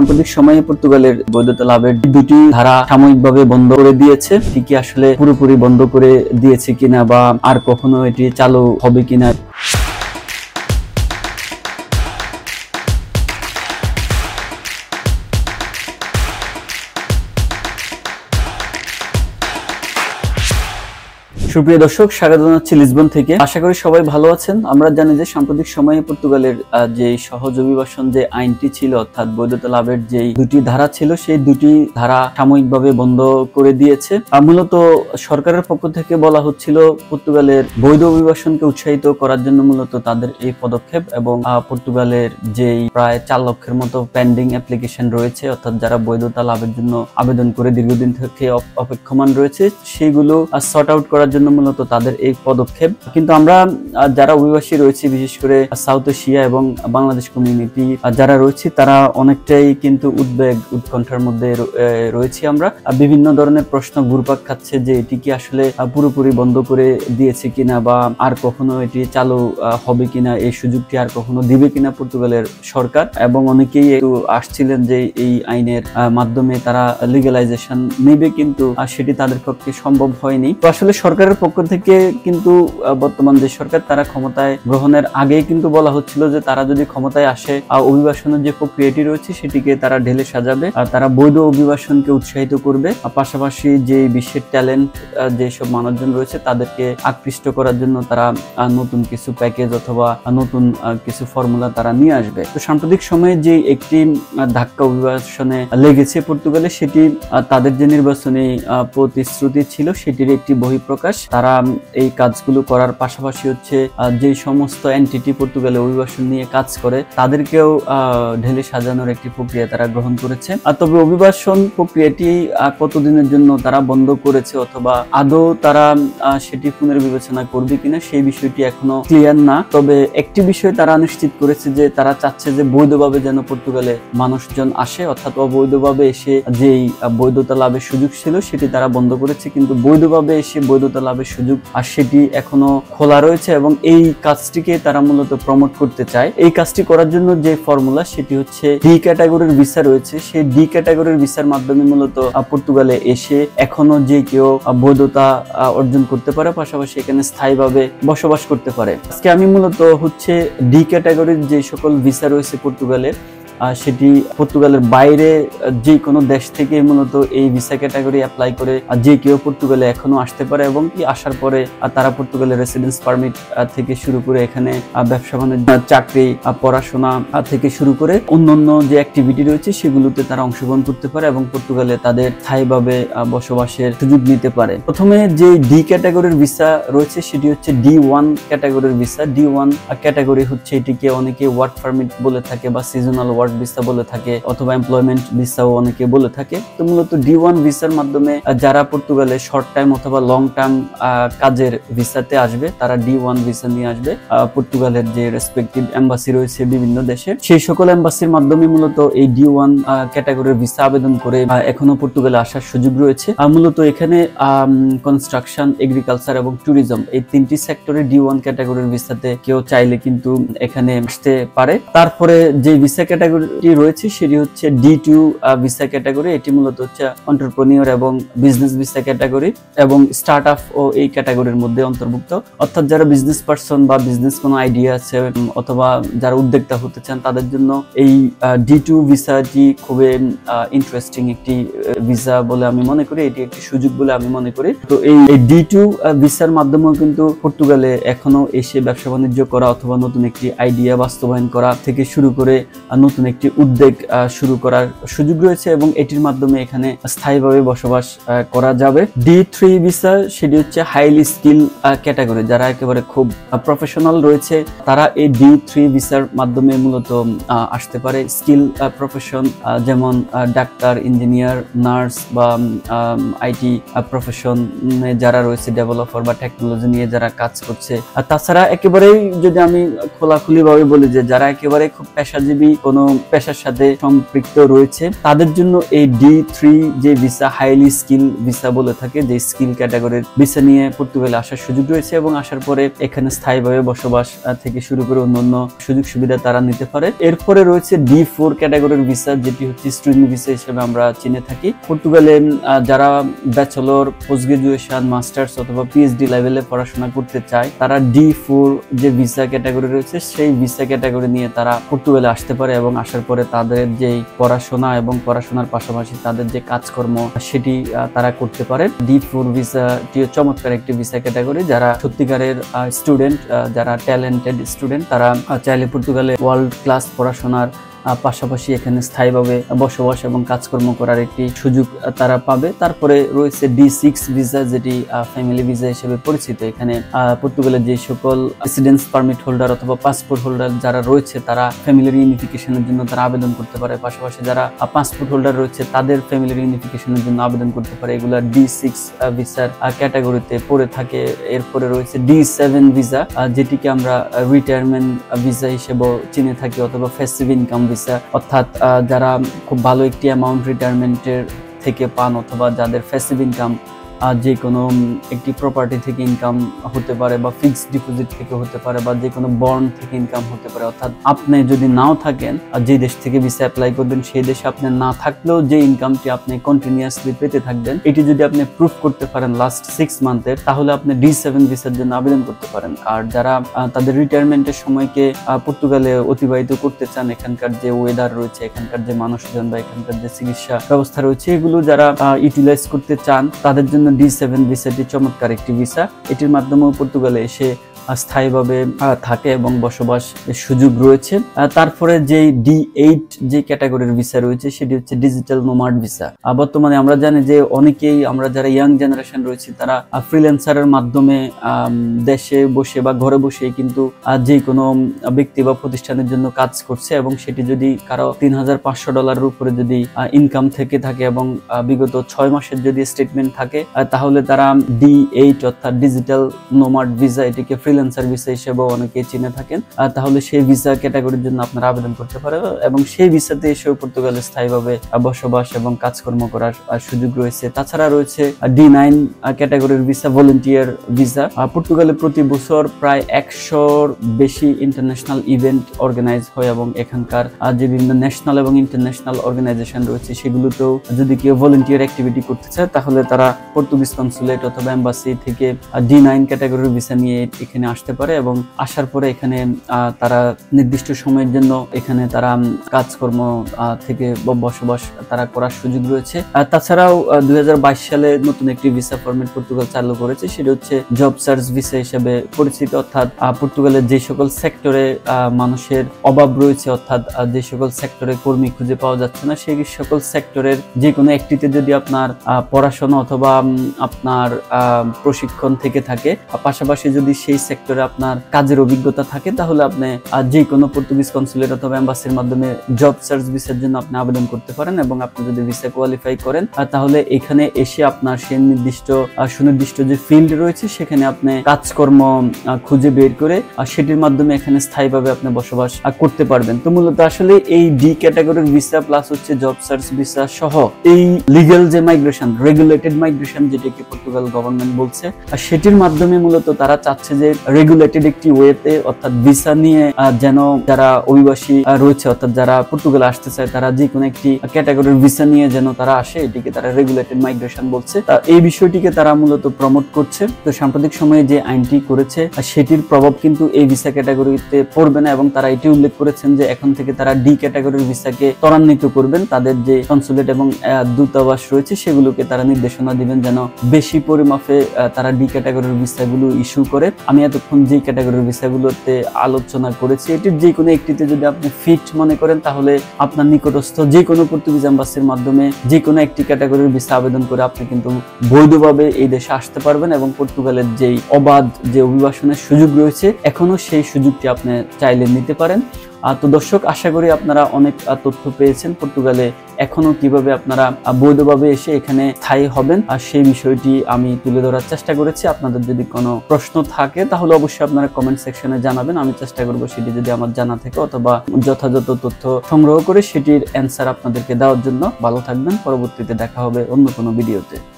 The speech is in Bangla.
সাম্প্রতিক সময়ে পর্তুগালের বৈধতা লাভের দুটি ধারা সাময়িকভাবে বন্ধ করে দিয়েছে। কি আসলে পুরোপুরি বন্ধ করে দিয়েছে কিনা বা আর কখনো এটি চালু হবে কিনা। সুপ্রিয় দর্শক, স্বাগত জানাচ্ছি লিসবন থেকে। আশা করি সবাই ভালো আছেন। আমরা জানি যে সাম্প্রতিক সময়ে পর্তুগালের যে সহজ অভিবাসন যে আইনটি ছিল, অর্থাৎ বৈধতা লাভের যে দুটি ধারা ছিল, সেই দুটি ধারা সাময়িকভাবে বন্ধ করে দিয়েছে। মূলত সরকারের পক্ষ থেকে বলা হচ্ছিল পর্তুগালের বৈধ অভিবাসনকে উৎসাহিত করার জন্য মূলত তাদের এই পদক্ষেপ, এবং পর্তুগালের যেই প্রায় 4 লক্ষের মতো পেন্ডিং অ্যাপ্লিকেশন রয়েছে, অর্থাৎ যারা বৈধতা লাভের জন্য আবেদন করে দীর্ঘদিন থেকে অপেক্ষমান রয়েছে, সেইগুলো সর্ট আউট করার জন্য মূলত তাদের এই পদক্ষেপ। কিন্তু আমরা যারা অভিবাসী রয়েছে, বিশেষ করে সাউথ এশিয়া এবং বাংলাদেশ কমিউনিটি যারা রয়েছে, তারা অনেকটাই কিন্তু উদ্বেগ উৎকণ্ঠার মধ্যে রয়েছে। আমরা বিভিন্ন ধরনের প্রশ্ন ঘুরপাক খাচ্ছে যে এটি কি আসলে পুরোপুরি বন্ধ করে দিয়েছে কিনা বা আর কখনো এটি চালু হবে কিনা, এই সুযোগটি আর কখনো দিবে কিনা পর্তুগালের সরকার। এবং অনেকেই একটু আসছিলেন যে এই আইনের মাধ্যমে তারা লিগ্যালাইজেশন নেবে, কিন্তু সেটি তাদের পক্ষে সম্ভব হয়নি। তো আসলে সরকারের পক্ষ থেকে কিন্তু বর্তমান যে সরকার, তারা ক্ষমতায় গ্রহণের আগেই কিন্তু বলা হচ্ছিল যে তারা যদি ক্ষমতায় আসে, অভিবাসনের যে প্রক্রিয়াটি রয়েছে সেটিকে তারা ঢেলে সাজাবে, তারা বৈধ অভিবাসনকে উৎসাহিত করবে। পাশাপাশি যে বিশ্বের ট্যালেন্ট যেসব মানুষজন রয়েছে তাদেরকে আকৃষ্ট করার জন্য তারা নতুন কিছু প্যাকেজ অথবা নতুন কিছু ফর্মুলা তারা নিয়ে আসবে। তো সাম্প্রতিক সময়ে যে একটি ধাক্কা অভিবাসনে লেগেছে পর্তুগালে, সেটি তাদের যে নির্বাচনী প্রতিশ্রুতি ছিল সেটির একটি বহিঃপ্রকাশ। তারা এই কাজগুলো করার পাশাপাশি হচ্ছে যে সমস্ত এন্টিটি পর্তুগালে অভিবাসন নিয়ে কাজ করে তাদেরকেও ঢেলে সাজানোর একটি প্রক্রিয়া তারা গ্রহণ করেছে। তবে অভিবাসন প্রক্রিয়াটি কতদিনের জন্য তারা বন্ধ করেছে অথবা আদৌ তারা সেটি পুনর্বিবেচনা করবে কিনা, সেই বিষয়টি এখনো ক্লিয়ার না। তবে একটি বিষয় তারা নিশ্চিত করেছে যে তারা চাচ্ছে যে বৈধভাবে যেন পর্তুগালে মানুষজন আসে, অর্থাৎ অবৈধভাবে এসে যেই বৈধতা লাভের সুযোগ ছিল সেটি তারা বন্ধ করেছে, কিন্তু বৈধভাবে এসে বৈধতা লাভের সুযোগ আর সেটি এখনো খোলা রয়েছে এবং এই কাজটিকে তারা মূলত প্রমোট করতে চায়। এই কাজটি করার জন্য যে ফর্মুলা, সেটি হচ্ছে ডি ক্যাটাগরির ভিসা রয়েছে, সেই ডি ক্যাটাগরির ভিসার মাধ্যমে মূলত পর্তুগালে এসে এখনো যে কেউ বৈধতা অর্জন করতে পারে, পাশাপাশি এখানে স্থায়ীভাবে বসবাস করতে পারে। আজকে আমি মূলত হচ্ছে ডি ক্যাটাগরির যে সকল ভিসা রয়েছে পর্তুগালে, সেটি পর্তুগালের বাইরে যে কোনো দেশ থেকে মূলত এই ভিসা ক্যাটাগরি অ্যাপ্লাই করে যে কেউ পর্তুগালে এখনো আসতে পারে, এবং কি আসার পরে তারা পর্তুগালের রেসিডেন্স পারমিট থেকে শুরু করে এখানে ব্যবসা বাণিজ্য, চাকরি, পড়াশোনা থেকে শুরু করে অন্যান্য যে অ্যাক্টিভিটি রয়েছে সেগুলোতে তারা অংশগ্রহণ করতে পারে এবং পর্তুগালে তাদের স্থায়ীভাবে বসবাসের সুযোগ নিতে পারে। প্রথমে যে ডি ক্যাটাগরির ভিসা রয়েছে সেটি হচ্ছে D1 ক্যাটাগরির ভিসা। D1 ক্যাটাগরি হচ্ছে এটিকে অনেকে ওয়ার্ক পারমিট বলে থাকে বা সিজনাল ওয়ার্ক ভিসা বলে থাকে অথবা এমপ্লয়মেন্ট ভিসাও অনেকে বলে থাকে। তো মূলত D1 ভিসার মাধ্যমে যারা পর্তুগালে শর্ট টাইম অথবা লং টার্ম কাজের ভিসাতে আসবে, তারা D1 ভিসা নিয়ে আসবে। পর্তুগালের যে রেসপেক্টিভ এম্বাসি রয়েছে বিভিন্ন দেশে, সেই সকল এম্বাসির মাধ্যমে মূলত এই D1 ক্যাটাগরির ভিসা আবেদন করে এখনো পর্তুগালে আসার সুযোগ রয়েছে। মূলত এখানে কনস্ট্রাকশন, এগ্রিকালচার এবং ট্যুরিজম এই তিনটি সেক্টরে D1 ক্যাটাগরির ভিসাতে কেউ চাইলে কিন্তু এখানে আসতে পারে। তারপরে যে ভিসা ক্যাটাগরি রয়েছে সেটি হচ্ছে D2 ভিসা ক্যাটাগরি। এটি মূলত হচ্ছে এন্টারপ্রেনিউর এবং বিজনেস ভিসা ক্যাটাগরি এবং স্টার্টআপ ও এই ক্যাটাগরির মধ্যে অন্তর্ভুক্ত। অর্থাৎ যারা বিজনেস পারসন বা বিজনেস কোনো আইডিয়া আছে অথবা যারা উদ্যোক্তা হতে চান, তাদের জন্য এই D2 ভিসাটি খুবই ইন্টারেস্টিং একটি ভিসা বলে আমি মনে করি, এটি একটি সুযোগ বলে আমি মনে করি। তো এই D2 ভিসার মাধ্যমেও কিন্তু পর্তুগালে এখনো এসে ব্যবসা বাণিজ্য করা অথবা নতুন একটি আইডিয়া বাস্তবায়ন করা থেকে শুরু করে নতুন একটি উদ্যোগ শুরু করার সুযোগ রয়েছে এবং এটির মাধ্যমে এখানে স্থায়ীভাবে বসবাস করা যাবে। D3 ভিসা সেটি হচ্ছে হাইলি স্কিল ক্যাটাগরি, যারা একেবারে খুব প্রফেশনাল রয়েছে, তারা এই D3 ভিসার মাধ্যমে মূলত আসতে পারে। স্কিল প্রফেশন যেমন ডাক্তার, ইঞ্জিনিয়ার, নার্স বা আইটি প্রফেশনে যারা রয়েছে, ডেভেলপার বা টেকনোলজি নিয়ে যারা কাজ করছে। আর তাছাড়া একেবারেই যদি আমি খোলাখুলি ভাবে বলি যে যারা একেবারে খুব পেশাজীবী কোনো পেশার সাথে সম্পৃক্ত রয়েছে তাদের জন্য এই D3 যে ভিসা, হাইলি স্কিল ভিসা বলে থাকে, যে স্কিল ক্যাটাগরির ভিসা নিয়ে পর্তুগালে আসার সুযোগ রয়েছে এবং আসার পরে এখানে স্থায়ীভাবে বসবাস থেকে শুরু করে অন্যান্য সুযোগ সুবিধা তারা নিতে পারে। এরপরে রয়েছে D4 ক্যাটাগরির ভিসা, যেটি হচ্ছে স্টুডেন্ট ভিসা হিসেবে আমরা চিনে থাকি। পর্তুগালে যারা ব্যাচেলর, পোস্ট গ্রাজুয়েশন, মাস্টার্স অথবা PhD লেভেলে পড়াশোনা করতে চায় তারা D4 যে ভিসা ক্যাটাগরি রয়েছে সেই ভিসা ক্যাটাগরি নিয়ে তারা পর্তুগালে আসতে পারে এবং আসার পরে তাদের যেই পড়াশোনা এবং পড়াশোনার পাশাপাশি তাদের যে কাজকর্ম সেটি তারা করতে পারে। D4 ভিসাটি চমৎকার একটি ভিসা ক্যাটাগরি। যারা সত্যিকারের স্টুডেন্ট, যারা ট্যালেন্টেড স্টুডেন্ট, তারা চাইলে পর্তুগালে ওয়ার্ল্ড ক্লাস পড়াশোনার পাশাপাশি এখানে স্থায়ীভাবে বসবাস এবং কাজকর্ম করার একটি সুযোগ তারা পাবে। তারপরে রয়েছে D6 ভিসা, যেটি ফ্যামিলি ভিসা হিসেবে পরিচিত। এখানে পর্তুগালের যে সকল রেসিডেন্স পারমিট হোল্ডার অথবা পাসপোর্ট হোল্ডার যারা রয়েছে তারা ফ্যামিলি রিউনিফিকেশনের জন্য তারা আবেদন করতে পারে, পাশাপাশি যারা পাসপোর্ট হোল্ডার রয়েছে তাদের ফ্যামিলি রিউনিফিকেশনের জন্য আবেদন করতে পারে। এগুলা D6 ভিসার ক্যাটাগরিতে পড়ে থাকে। এরপরে রয়েছে D7 ভিসা, যেটিকে আমরা রিটায়ারমেন্ট ভিসা হিসেবে চিনে থাকি অথবা প্যাসিভ ইনকাম ভিসা, অর্থাৎ যারা খুব ভালো একটি অ্যামাউন্ট রিটায়ারমেন্টের থেকে পান অথবা যাদের প্যাসিভ ইনকাম যে কোনো একটি প্রপার্টি থেকে ইনকাম হতে পারে বা ফিক্সড ডিপোজিট থেকে হতে পারে বা যে কোনো বন্ড থেকে ইনকাম হতে পারে। অর্থাৎ আপনি যদি নাও থাকেন আর যে দেশ থেকে ভিসা অ্যাপ্লাই করবেন সেই দেশে আপনি না থাকলেও যে ইনকামটি আপনি কন্টিনিউয়াসলি পেতে থাকবেন এটি যদি আপনি প্রুফ করতে পারেন লাস্ট 6 মান্থের, তাহলে আপনি D7 ভিসার জন্য আবেদন করতে পারেন। আর যারা তাদের রিটায়ারমেন্টের সময়কে পর্তুগালে অতিবাহিত করতে চান, এখানকার যে ওয়েদার রয়েছে, এখানকার যে মানুষজন বা এখানকার যে চিকিৎসা ব্যবস্থা রয়েছে, এগুলো যারা ইউটিলাইজ করতে চান তাদের জন্য D7 ভিসাটি চমৎকার একটি ভিসা। এটির মাধ্যমেও পর্তুগালে এসে স্থায়ীভাবে থাকে এবং বসবাস সুযোগ রয়েছে। তারপরে যে D8 যে ক্যাটাগরির ভিসা রয়েছে সেটি হচ্ছে ডিজিটাল নোমাড ভিসা। বর্তমানে আমরা জানি যে অনেকেই, আমরা যারা ইয়াং জেনারেশন রয়েছে তারা ফ্রিল্যান্সারের মাধ্যমে দেশে বসে বা ঘরে বসে কিন্তু যে কোনো ব্যক্তি বা প্রতিষ্ঠানের জন্য কাজ করছে এবং সেটি যদি কারো $3,500 উপরে যদি ইনকাম থেকে থাকে এবং বিগত 6 মাসের যদি স্টেটমেন্ট থাকে তাহলে তারা D8 অর্থাৎ ডিজিটাল নোমাড ভিসা, এটিকে ফ্রিল্যান্সার ভিসা হিসেবেও অনেকেই চিনে থাকেন, তাহলে সেই ভিসা ক্যাটাগরির জন্য আপনারা আবেদন করতে পারেন এবং সেই ভিসাতে এসেও পর্তুগালে স্থায়ীভাবে বসবাস এবং কাজকর্ম করার সুযোগ রয়েছে। তাছাড়া রয়েছে D9 ক্যাটাগরির ভিসা, ভলান্টিয়ার ভিসা। পর্তুগালে প্রতি বছর প্রায় 100-র বেশি ইন্টারন্যাশনাল ইভেন্ট অর্গানাইজ হয় এবং এখানকার যে বিভিন্ন ন্যাশনাল এবং ইন্টারন্যাশনাল অর্গানাইজেশন রয়েছে সেগুলোতেও যদি কেউ ভলান্টিয়ার অ্যাক্টিভিটি করতে চায় তাহলে তারা পর্তুগিজ কনসুলেট অথবা এম্বাসি থেকে D9 ক্যাটাগরির ভিসা নিয়ে এখানে আসতে পারে এবং আসার পরে এখানে তারা নির্দিষ্ট সময়ের জন্য এখানে তারা কাজকর্ম থেকে বসবাস তারা করার সুযোগ রয়েছে। তাছাড়াও 2022 সালে নতুন একটি ভিসা ফরম্যাট পর্তুগাল চালু করেছে, সেটা হচ্ছে জব সার্চ ভিসা হিসেবে পরিচিত। অর্থাৎ পর্তুগালের যে সকল সেক্টরে মানুষের অভাব রয়েছে, অর্থাৎ যে সকল সেক্টরে কর্মী খুঁজে পাওয়া যাচ্ছে না, সেই সকল সেক্টরের যে কোনো একটিতে যদি আপনার পড়াশোনা অথবা আপনার প্রশিক্ষণ থেকে থাকে, পাশাপাশি যদি সেই সেক্টরে আপনার কাজের অভিজ্ঞতা থাকে, তাহলে আপনি যে কোনো পর্তুগিজ কনসুলেট অথবা এম্বাসির মাধ্যমে জব সার্চ ভিসার জন্য আপনি আবেদন করতে পারেন এবং আপনি যদি ভিসা কোয়ালিফাই করেন তাহলে এখানে এসে আপনার সেই সুনির্দিষ্ট যে ফিল্ড রয়েছে সেখানে আপনি কাজকর্ম খুঁজে বের করে সেটির মাধ্যমে এখানে স্থায়ীভাবে আপনি বসবাস করতে পারবেন। তো মূলত আসলে এই D ক্যাটাগরির ভিসা প্লাস হচ্ছে জব সার্চ ভিসা সহ এই লিগ্যাল যে মাইগ্রেশন, রেগুলেটেড মাইগ্রেশন যেটাকে পর্তুগাল গভর্নমেন্ট বলছে, সেটির মাধ্যমে মূলত তারা চাচ্ছে যে রেগুলেটেড একটি ওয়েতে অর্থাৎ ভিসা নিয়ে যেন যারা অভিবাসী রয়েছে অর্থাৎ যারা পর্তুগালে আসতে চায় তারা যে কোনো একটি ক্যাটাগরির ভিসা নিয়ে যেন তারা আসে, এটিকে তারা রেগুলেটেড মাইগ্রেশন বলছে। এই বিষয়টিকে তারা মূলত প্রমোট করছে। তো সাম্প্রতিক সময়ে যে আইনটি করেছে সেটির প্রভাব কিন্তু এই ভিসা ক্যাটাগরিতে পড়বে না এবং তারা এটি উল্লেখ করেছেন যে এখন থেকে তারা D ক্যাটাগরির ভিসাকে ত্বরান্বিত করবেন। তাদের যে কনসুলেট এবং দূতাবাস রয়েছে সেগুলোকে তারা নির্দেশনা দিবেন যেন বেশি পরিমাপে তারা D ক্যাটাগরির ভিসাগুলো ইস্যু করে। আমি এতক্ষণ যে ক্যাটাগরির ভিসাগুলোতে আলোচনা করেছি এটির যে কোনো একটিতে যদি আপনি ফিট মনে করেন তাহলে আপনার নিকটস্থ যে কোনো পর্তুগিজ এম্বাসির মাধ্যমে যে কোনো একটি ক্যাটাগরির ভিসা আবেদন করে আপনি কিন্তু বৈধভাবে এই দেশে আসতে পারবেন এবং পর্তুগালের যেই অবাধ যে অভিবাসনের সুযোগ রয়েছে এখনো সেই সুযোগটি আপনি চাইলে নিতে পারেন। তো দর্শক, আশা করি আপনারা অনেক তথ্য পেয়েছেন পর্তুগালে এখনো কিভাবে আপনারা বৈধভাবে এসে এখানে স্থায়ী হবেন, আর সেই বিষয়টি আমি তুলে ধরার চেষ্টা করেছি। আপনাদের যদি কোনো প্রশ্ন থাকে তাহলে অবশ্যই আপনারা কমেন্ট সেকশনে জানাবেন, আমি চেষ্টা করব সেটি যদি আমার জানা থাকে অথবা যথাযথ তথ্য সংগ্রহ করে সেটির অ্যান্সার আপনাদেরকে দেওয়ার জন্য। ভালো থাকবেন, পরবর্তীতে দেখা হবে অন্য কোনো ভিডিওতে।